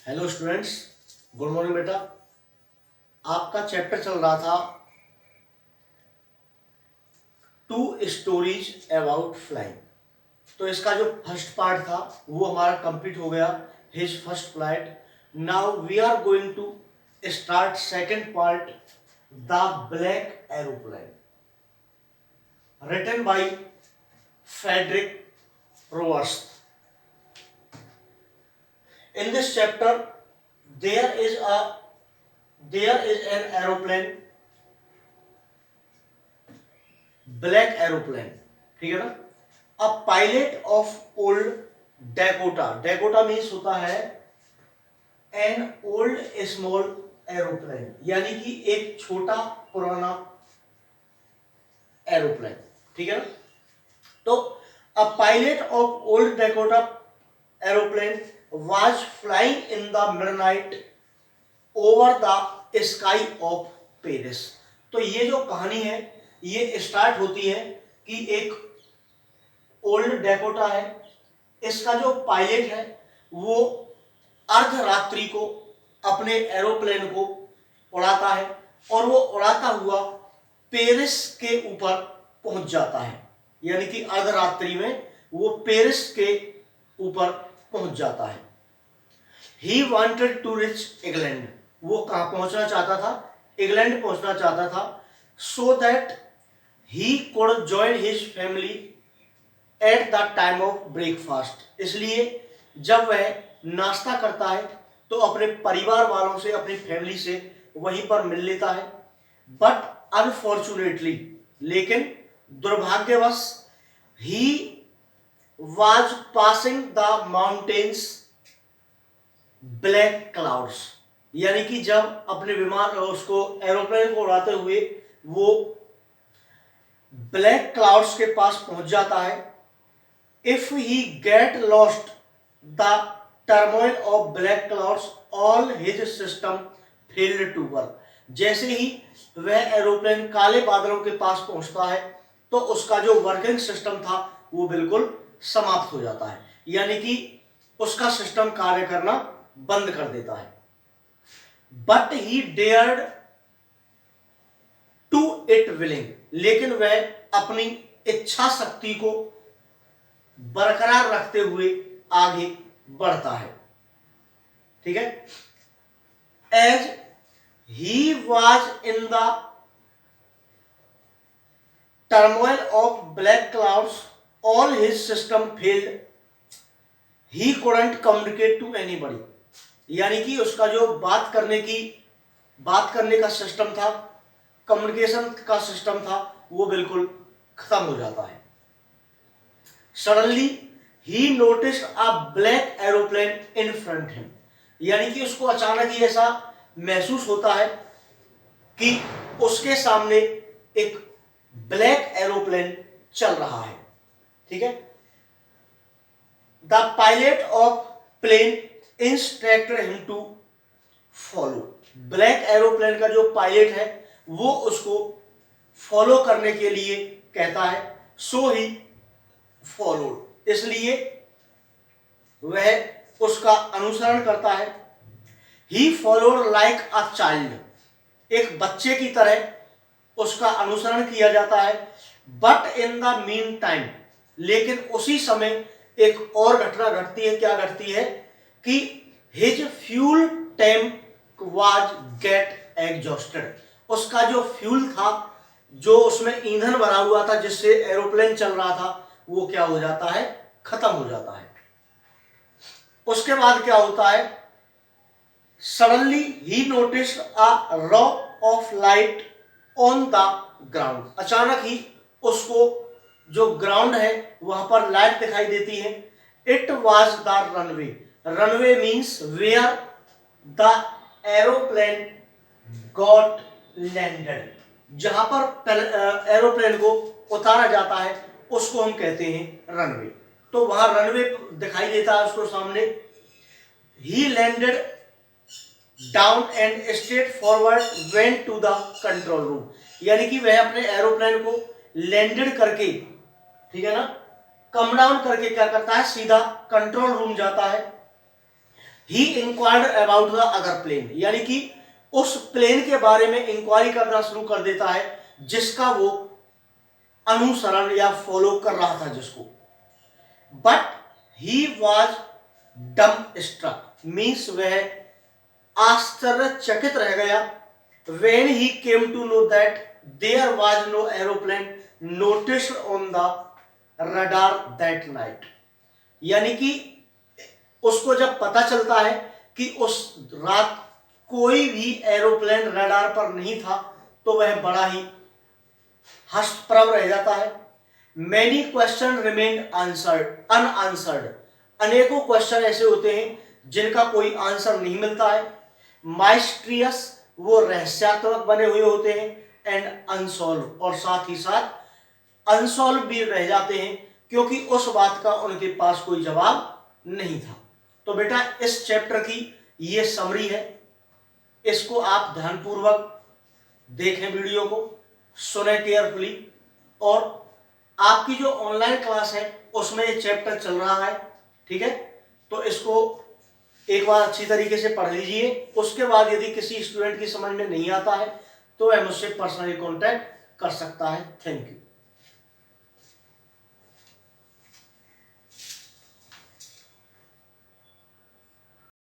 Hello students, good morning बेटा। आपका chapter चल रहा था टू स्टोरीज अबाउट फ्लाइंग। तो इसका जो फर्स्ट पार्ट था वो हमारा कंप्लीट हो गया, his first flight. Now we are going to start second part, the black aeroplane, written by Frederick रोवर्स्ट। In this chapter there is an aeroplane, black aeroplane, ठीक है ना। A pilot of old Dakota, Dakota means होता है an old small aeroplane, यानी कि एक छोटा पुराना एरोप्लेन, ठीक है ना। तो a pilot of old Dakota aeroplane was flying in the midnight over the sky of Paris. तो ये जो कहानी है ये स्टार्ट होती है कि एक ओल्ड डैकोटा है, इसका जो पायलट है वो अर्धरात्रि को अपने एरोप्लेन को उड़ाता है और वो उड़ाता हुआ पेरिस के ऊपर पहुंच जाता है, यानी कि अर्धरात्रि में वो पेरिस के ऊपर पहुंच जाता है। He wanted to reach England, वो कहां पहुंचना चाहता था? इंग्लैंड पहुंचना चाहता था, so that he could join his family at the time of breakfast. इसलिए जब वह नाश्ता करता है तो अपने परिवार वालों से, अपनी फैमिली से वहीं पर मिल लेता है। बट अनफॉर्चुनेटली, लेकिन दुर्भाग्यवश, he was passing the mountains black clouds, यानी कि जब अपने विमान उसको एरोप्लेन को उड़ाते हुए वो ब्लैक क्लाउड्स के पास पहुंच जाता है। If he get lost the turmoil of black clouds, all his system failed to work। जैसे ही वह एरोप्लेन काले बादलों के पास पहुंचता है तो उसका जो वर्किंग सिस्टम था वो बिल्कुल समाप्त हो जाता है, यानी कि उसका सिस्टम कार्य करना बंद कर देता है। But he dared to it willing, लेकिन वह अपनी इच्छा शक्ति को बरकरार रखते हुए आगे बढ़ता है, ठीक है। As he was in the turmoil of black clouds, all his system failed, he couldn't communicate to anybody, यानी कि उसका जो बात करने का सिस्टम था, कम्युनिकेशन का सिस्टम था, वो बिल्कुल खत्म हो जाता है। Suddenly he notice a black aeroplane in front him, यानी कि उसको अचानक ही ऐसा महसूस होता है कि उसके सामने एक ब्लैक एरोप्लेन चल रहा है, ठीक है। The pilot of plane instructed him to follow, black aeroplane का जो पायलट है वो उसको फॉलो करने के लिए कहता है। सो ही फॉलोड, इसलिए वह उसका अनुसरण करता है। He followed like a child, एक बच्चे की तरह उसका अनुसरण किया जाता है। But in the mean time, लेकिन उसी समय एक और घटना घटती है। क्या घटती है कि his fuel tank was get exhausted, उसका जो फ्यूल था, जो उसमें ईंधन भरा हुआ था जिससे एरोप्लेन चल रहा था, वो क्या हो जाता है? खत्म हो जाता है। उसके बाद क्या होता है? Suddenly he notice a raw of light on the ground, अचानक ही उसको जो ग्राउंड है वहां पर लाइट दिखाई देती है। It was the runway, runway means where the aeroplane got landed, जहां पर एरोप्लेन को उतारा जाता है उसको हम कहते हैं रनवे। तो वहां रनवे दिखाई देता है उसको सामने। He landed down and straight forward went to the control room, यानी कि वह अपने एरोप्लेन को लैंडेड करके, ठीक है ना, कम डाउन करके क्या करता है? सीधा कंट्रोल रूम जाता है। He inquired about the other plane, यानी कि उस प्लेन के बारे में इंक्वायरी करना शुरू कर देता है जिसका वो अनुसरण या फॉलो कर रहा था जिसको। बट ही वॉज डम स्ट्रक, मीन्स वह आश्चर्यचकित रह गया। when he came to know that there was no aeroplane noticed on the radar that night, यानी कि उसको जब पता चलता है कि उस रात कोई भी एरोप्लेन रडार पर नहीं था तो वह बड़ा ही हर्षप्रभ रह जाता है। Many questions remained unanswered, अनेकों क्वेश्चन ऐसे होते हैं जिनका कोई आंसर नहीं मिलता है। Mysterious, वो रहस्यात्मक बने हुए होते हैं। एंड अनसॉल्व, और साथ ही साथ अनसॉल्व भी रह जाते हैं क्योंकि उस बात का उनके पास कोई जवाब नहीं था। तो बेटा इस चैप्टर की ये समरी है, इसको आप ध्यानपूर्वक देखें, वीडियो को सुने केयरफुली, और आपकी जो ऑनलाइन क्लास है उसमें ये चैप्टर चल रहा है, ठीक है। तो इसको एक बार अच्छी तरीके से पढ़ लीजिए। उसके बाद यदि किसी स्टूडेंट की समझ में नहीं आता है तो वह मुझसे पर्सनली कांटेक्ट कर सकता है। Thank you.